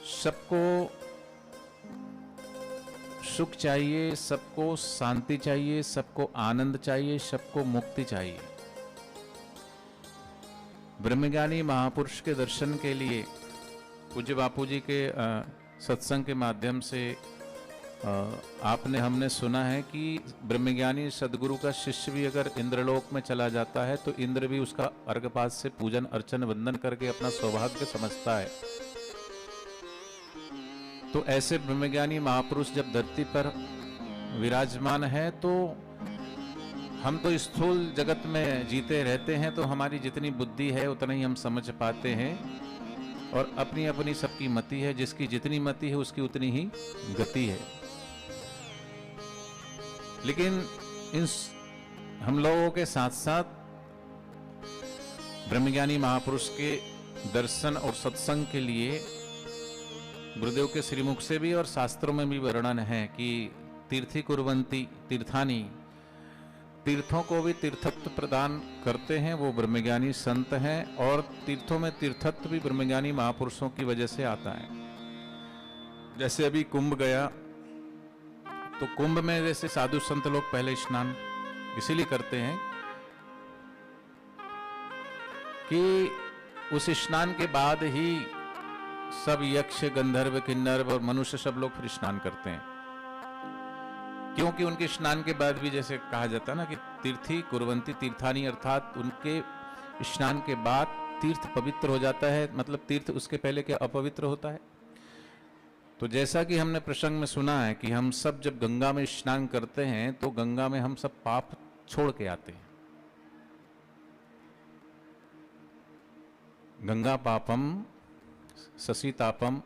सबको सुख चाहिए, सबको शांति चाहिए, सबको आनंद चाहिए, सबको मुक्ति चाहिए। ब्रह्मज्ञानी महापुरुष के दर्शन के लिए पूज्य बापू जी के सत्संग के माध्यम से हमने सुना है कि ब्रह्मज्ञानी सदगुरु का शिष्य भी अगर इंद्रलोक में चला जाता है तो इंद्र भी उसका अर्घपात से पूजन अर्चन वंदन करके अपना सौभाग्य समझता है। तो ऐसे ब्रह्मज्ञानी महापुरुष जब धरती पर विराजमान है तो हम तो स्थूल जगत में जीते रहते हैं, तो हमारी जितनी बुद्धि है उतना ही हम समझ पाते हैं और अपनी अपनी सबकी मति है, जिसकी जितनी मति है उसकी उतनी ही गति है। लेकिन हम लोगों के साथ साथ ब्रह्मज्ञानी महापुरुष के दर्शन और सत्संग के लिए गुरुदेव के श्रीमुख से भी और शास्त्रों में भी वर्णन है कि तीर्थी कुर्वन्ति तीर्थानी, तीर्थों को भी तीर्थत्व प्रदान करते हैं वो ब्रह्मज्ञानी संत हैं, और तीर्थों में तीर्थत्व भी ब्रह्मज्ञानी महापुरुषों की वजह से आता है। जैसे अभी कुंभ गया तो कुंभ में जैसे साधु संत लोग पहले स्नान इसीलिए करते हैं कि उस स्नान के बाद ही सब यक्ष गंधर्व किन्नर और मनुष्य सब लोग फिर स्नान करते हैं, क्योंकि उनके स्नान के बाद भी जैसे कहा जाता है ना कि तीर्थी कुर्वन्ति तीर्थानी, अर्थात उनके स्नान के बाद तीर्थ पवित्र हो जाता है। मतलब तीर्थ उसके पहले क्या अपवित्र होता है। तो जैसा कि हमने प्रसंग में सुना है कि हम सब जब गंगा में स्नान करते हैं तो गंगा में हम सब पाप छोड़ के आते हैं। गंगा पापम ससीतापम,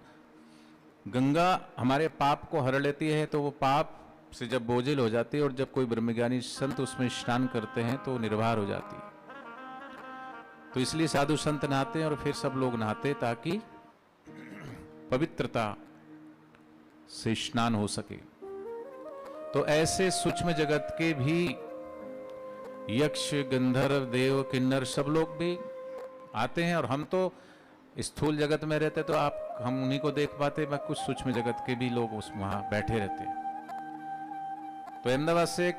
गंगा हमारे पाप को हर लेती है, तो वो पाप से जब बोझिल हो जाती है और जब कोई ब्रह्मज्ञानी संत उसमें स्नान करते हैं तो निर्भर हो जाती है। तो इसलिए साधु संत नहाते हैं और फिर सब लोग नहाते ताकि पवित्रता से स्नान हो सके। तो ऐसे सूक्ष्म जगत के भी यक्ष गंधर्व देव किन्नर सब लोग भी आते हैं, और हम तो स्थूल जगत में रहते तो हम उन्हीं को देख पाते, बाकी कुछ सूक्ष्म जगत के भी लोग वहां बैठे रहते हैं। तो अहमदाबाद से एक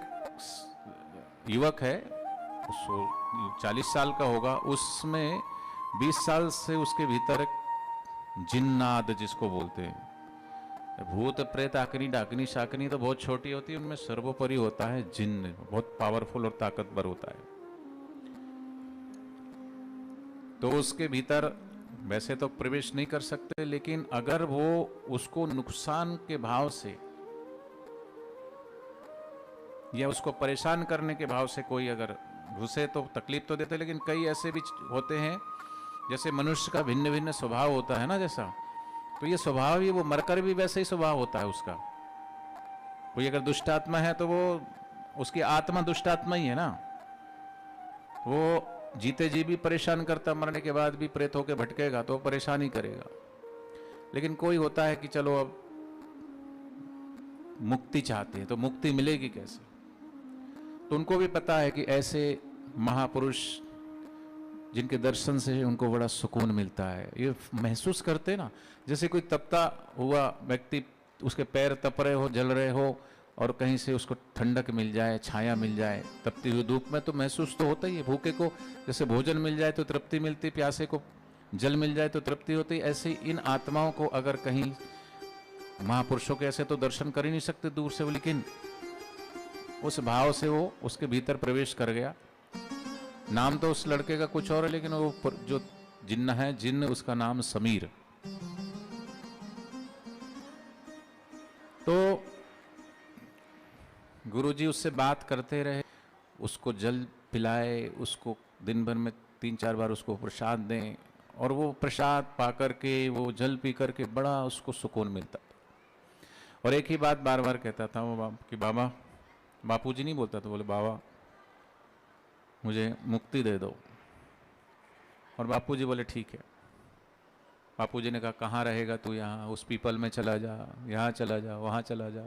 युवक है, 40 साल का होगा, उसमें 20 साल से उसके भीतर जिन्नाद जिसको बोलते हैं, भूत प्रेत आकनी डाकनी शाकनी तो बहुत छोटी होती है, उनमें सर्वोपरि होता है जिन्न, बहुत पावरफुल और ताकतवर होता है। तो उसके भीतर वैसे तो प्रवेश नहीं कर सकते, लेकिन अगर वो उसको नुकसान के भाव से या उसको परेशान करने के भाव से कोई अगर घुसे तो तकलीफ तो देते, लेकिन कई ऐसे भी होते हैं जैसे मनुष्य का भिन्न भिन्न स्वभाव होता है ना, जैसा तो ये स्वभाव ही वो मरकर भी वैसे ही स्वभाव होता है उसका। कोई अगर दुष्ट आत्मा है तो वो उसकी आत्मा दुष्ट आत्मा ही है ना, वो जीते जी भी परेशान करता, मरने के बाद भी प्रेत होकर भटकेगा तो परेशान ही करेगा। लेकिन कोई होता है कि चलो अब मुक्ति चाहते हैं, तो मुक्ति मिलेगी कैसे, तो उनको भी पता है कि ऐसे महापुरुष जिनके दर्शन से उनको बड़ा सुकून मिलता है। ये महसूस करते ना, जैसे कोई तपता हुआ व्यक्ति, उसके पैर तप रहे हो, जल रहे हो, और कहीं से उसको ठंडक मिल जाए, छाया मिल जाए तपती हुई धूप में, तो महसूस तो होता ही है। भूखे को जैसे भोजन मिल जाए तो तृप्ति मिलती, प्यासे को जल मिल जाए तो तृप्ति होती, ऐसे ही इन आत्माओं को अगर कहीं महापुरुषों के ऐसे तो दर्शन कर ही नहीं सकते दूर से, लेकिन उस भाव से वो उसके भीतर प्रवेश कर गया। नाम तो उस लड़के का कुछ और है, लेकिन वो जो जिन्न है, जिन्न उसका नाम समीर। तो गुरुजी उससे बात करते रहे, उसको जल पिलाए, उसको दिन भर में 3-4 बार उसको प्रसाद दें, और वो प्रसाद पा करके, वो जल पी करके बड़ा उसको सुकून मिलता। और एक ही बात बार बार कहता था वो कि बाबा, बापूजी नहीं बोलता था, बोले बाबा मुझे मुक्ति दे दो। और बापूजी बोले ठीक है। बापूजी ने कहा कहाँ रहेगा तू, यहाँ उस पीपल में चला जा, यहाँ चला जा, वहाँ चला जा।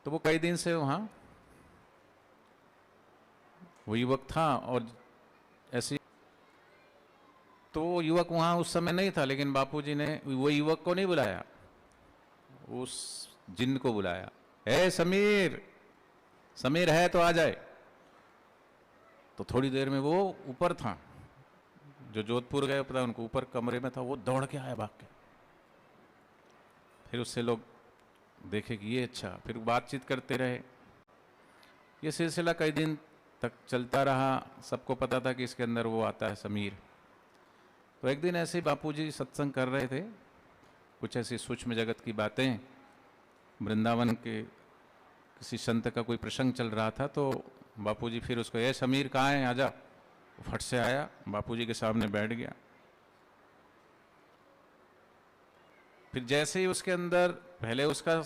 तो वो कई दिन से वहाँ वो युवक था, और ऐसे तो वो युवक वहाँ उस समय नहीं था, लेकिन बापूजी ने वो युवक को नहीं बुलाया, उस जिन्न को बुलाया। ए समीर, समीर है तो आ जाए। तो थोड़ी देर में वो ऊपर था, जो जोधपुर गए पता उनको, ऊपर कमरे में था, वो दौड़ के आया भाग के। फिर उससे लोग देखे कि ये अच्छा, फिर बातचीत करते रहे। ये सिलसिला कई दिन तक चलता रहा। सबको पता था कि इसके अंदर वो आता है समीर। तो एक दिन ऐसे बापूजी सत्संग कर रहे थे, कुछ ऐसी सूक्ष्म जगत की बातें, वृंदावन के किसी संत का कोई प्रसंग चल रहा था। तो बापूजी फिर उसको, ए समीर कहाँ है, आजा। फट से आया, बापूजी के सामने बैठ गया। फिर जैसे ही उसके अंदर, पहले उसका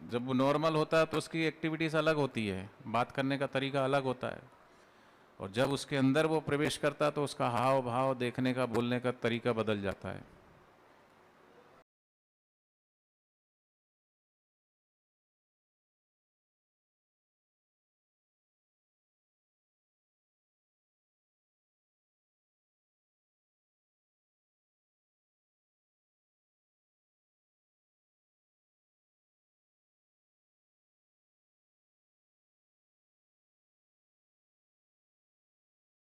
जब वो नॉर्मल होता है तो उसकी एक्टिविटीज अलग होती है, बात करने का तरीका अलग होता है, और जब उसके अंदर वो प्रवेश करता तो उसका हाव भाव, देखने का, बोलने का तरीका बदल जाता है।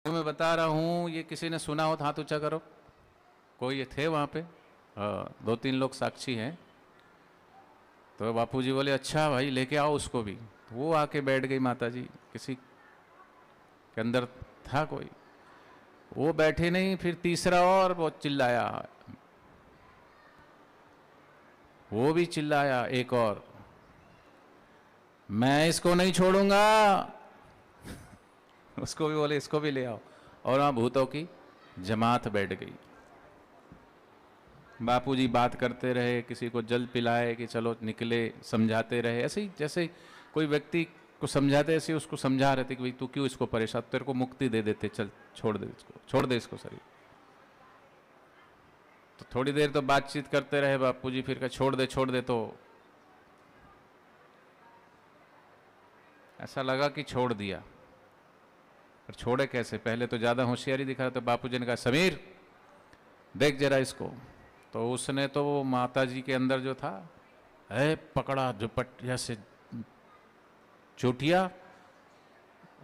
तो मैं बता रहा हूं, ये किसी ने सुना हो तो हाथ ऊंचा करो। कोई ये थे वहां पे? हाँ, 2-3 लोग साक्षी हैं। तो बापूजी बोले अच्छा भाई लेके आओ उसको भी। तो वो आके बैठ गई माता जी, किसी के अंदर था कोई, वो बैठे नहीं। फिर तीसरा और वो चिल्लाया, वो भी चिल्लाया, एक और, मैं इसको नहीं छोड़ूंगा। उसको भी बोले इसको भी ले आओ। और वहां भूतों की जमात बैठ गई। बापूजी बात करते रहे, किसी को जल पिलाए कि चलो निकले, समझाते रहे, ऐसे ही जैसे कोई व्यक्ति को समझाते, ऐसे उसको समझा रहे थे कि भाई तू क्यों इसको परेशान, तेरे को मुक्ति दे देते, चल छोड़ दे इसको, छोड़ दे इसको शरीर। तो थोड़ी देर तो बातचीत करते रहे बापूजी, फिर कहा छोड़ दे। तो ऐसा लगा कि छोड़ दिया, पर छोड़े कैसे, पहले तो ज्यादा होशियारी दिखा रहा। तो बापूजी ने कहा समीर देख जरा इसको। तो उसने तो वो माता जी के अंदर जो था, है पकड़ा झुपटिया से चोटिया,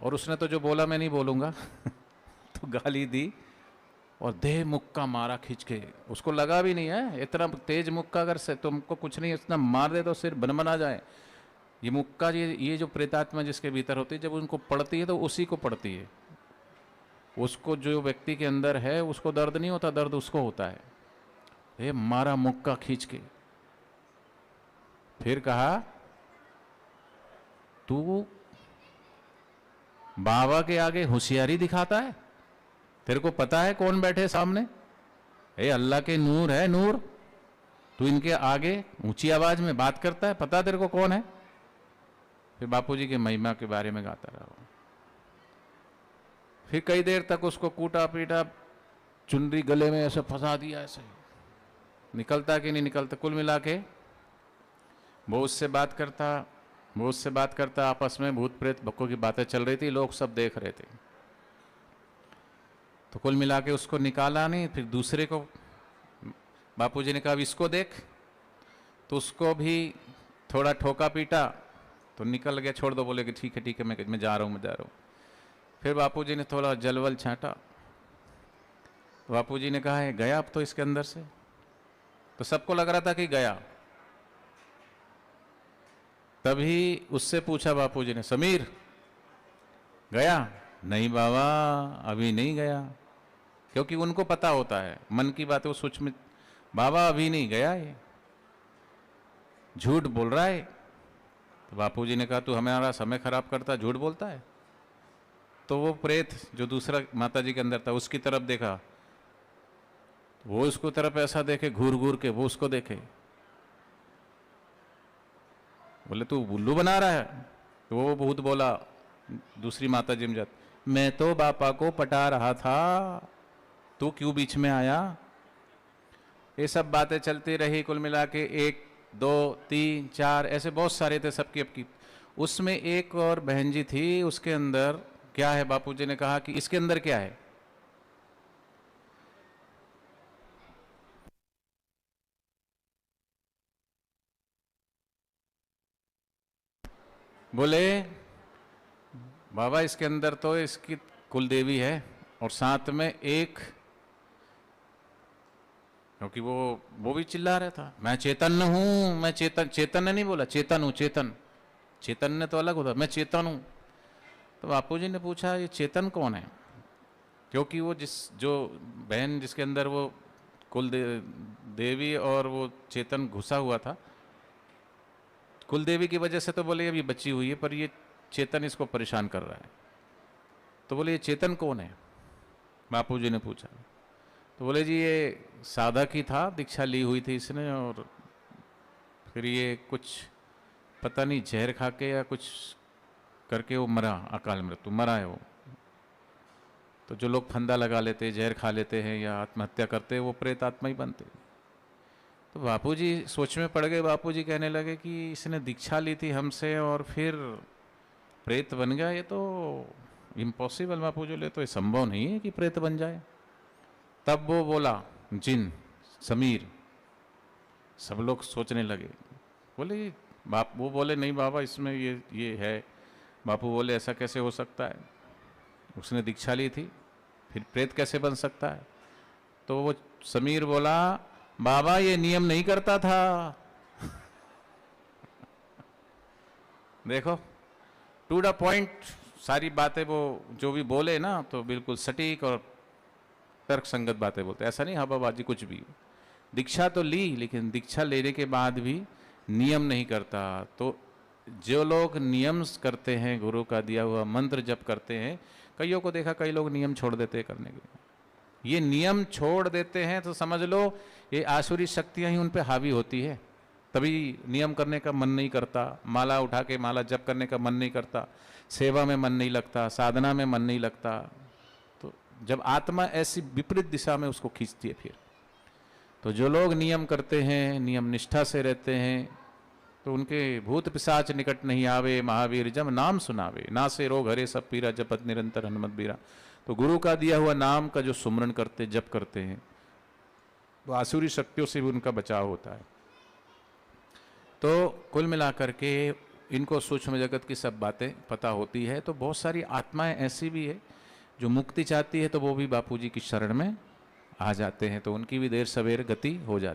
और उसने तो जो बोला मैं नहीं बोलूंगा तो गाली दी और देह मुक्का मारा खींच के। उसको लगा भी नहीं है, इतना तेज मुक्का अगर से तुमको कुछ नहीं इतना मार दे तो सिर बनबना जाए। ये मुक्का, ये जो प्रेतात्मा जिसके भीतर होती है, जब उनको पड़ती है तो उसी को पड़ती है। उसको, जो व्यक्ति के अंदर है उसको दर्द नहीं होता, दर्द उसको होता है। ये मारा मुक्का खींच के। फिर कहा तू बाबा के आगे होशियारी दिखाता है, तेरे को पता है कौन बैठे सामने? ए अल्लाह के नूर है, नूर। तू इनके आगे ऊंची आवाज में बात करता है, पता तेरे को कौन है? फिर बापूजी की महिमा के बारे में गाता रहा। फिर कई देर तक उसको कूटा पीटा, चुनरी गले में ऐसे फंसा दिया, ऐसे निकलता कि नहीं निकलता। कुल मिला के वो उससे बात करता, आपस में भूत प्रेत भक्कों की बातें चल रही थी, लोग सब देख रहे थे। तो कुल मिला के उसको निकाला नहीं। फिर दूसरे को बापूजी ने कहा इसको देख, तो उसको भी थोड़ा ठोका पीटा, तो निकल गया, छोड़ दो। बोले कि ठीक है मैं जा रहा हूँ। फिर बापूजी ने थोड़ा जलवल छांटा, तो बापूजी ने कहा है गया अब तो इसके अंदर से। तो सबको लग रहा था कि गया। तभी उससे पूछा बापूजी ने, समीर गया? नहीं बाबा अभी नहीं गया, क्योंकि उनको पता होता है मन की बातें, वो सूक्ष्म। बाबा अभी नहीं गया, ये झूठ बोल रहा है। तो बापूजी ने कहा तू हमारा समय खराब करता, झूठ बोलता है। तो वो प्रेत जो दूसरा माता जी के अंदर था उसकी तरफ देखा, वो उसको तरफ ऐसा देखे घूर घूर के, वो उसको देखे। बोले तू उल्लू बना रहा है। तो वो भूत बोला, दूसरी माता जी में, मैं तो बापा को पटा रहा था, तू क्यों बीच में आया? ये सब बातें चलती रही। कुल मिला के 1 2 3 4 ऐसे बहुत सारे थे, सबकी अपकी। उसमें एक और बहन जी थी, उसके अंदर क्या है? बापूजी ने कहा कि इसके अंदर क्या है? बोले बाबा इसके अंदर तो इसकी कुल देवी है और साथ में एक, क्योंकि वो भी चिल्ला रहा था मैं चैतन्य हूं, मैं चैतन्य नहीं बोला, चेतन हूं, चैतन्य तो अलग होता, मैं चेतन हूं। तो बापूजी ने पूछा ये चेतन कौन है, क्योंकि वो जो बहन जिसके अंदर वो कुल देवी और वो चेतन घुसा हुआ था, कुल देवी की वजह से तो बोले अभी बची हुई है, पर ये चेतन इसको परेशान कर रहा है। तो बोले ये चेतन कौन है, बापूजी ने पूछा। तो बोले जी ये साधक ही था, दीक्षा ली हुई थी इसने, और फिर ये कुछ पता नहीं जहर खा के या कुछ करके वो मरा, अकाल मृत्यु मरा है वो। तो जो लोग फंदा लगा लेते, जहर खा लेते हैं या आत्महत्या करते हैं, वो प्रेत आत्मा ही बनते। तो बापूजी सोच में पड़ गए। बापूजी कहने लगे कि इसने दीक्षा ली थी हमसे और फिर प्रेत बन गया, ये तो इम्पॉसिबल। बापूजी बोले तो ये संभव नहीं है कि प्रेत बन जाए। तब वो बोला जिन समीर, सब लोग सोचने लगे, बोले वो बोले नहीं बाबा इसमें ये है। बापू बोले ऐसा कैसे हो सकता है, उसने दीक्षा ली थी, फिर प्रेत कैसे बन सकता है। तो वो समीर बोला बाबा ये नियम नहीं करता था। देखो टू द पॉइंट सारी बातें वो जो भी बोले ना, तो बिल्कुल सटीक और तर्क संगत बातें बोलते, ऐसा नहीं हवाबाजी कुछ भी। दीक्षा तो ली, लेकिन दीक्षा लेने के बाद भी नियम नहीं करता। तो जो लोग नियम करते हैं, गुरु का दिया हुआ मंत्र जप करते हैं, कईयों को देखा कई लोग नियम छोड़ देते हैं करने के। ये नियम छोड़ देते हैं तो समझ लो ये आसुरी शक्तियां ही उन पे हावी होती है, तभी नियम करने का मन नहीं करता, माला उठा के माला जप करने का मन नहीं करता, सेवा में मन नहीं लगता, साधना में मन नहीं लगता। तो जब आत्मा ऐसी विपरीत दिशा में उसको खींचती है फिर। तो जो लोग नियम करते हैं, नियम निष्ठा से रहते हैं, तो उनके भूत पिशाच निकट नहीं आवे, महावीर जब नाम सुनावे, ना से रोग हरे सब पीरा, जपत निरंतर हनुमत बीरा। तो गुरु का दिया हुआ नाम का जो सुमरण करते, जप करते हैं, वो आसुरी शक्तियों से भी उनका बचाव होता है। तो कुल मिलाकर के इनको सूक्ष्म जगत की सब बातें पता होती है। तो बहुत सारी आत्माएं ऐसी भी है जो मुक्ति चाहती है, तो वो भी बापूजी की शरण में आ जाते हैं, तो उनकी भी देर सवेर गति हो जाती है।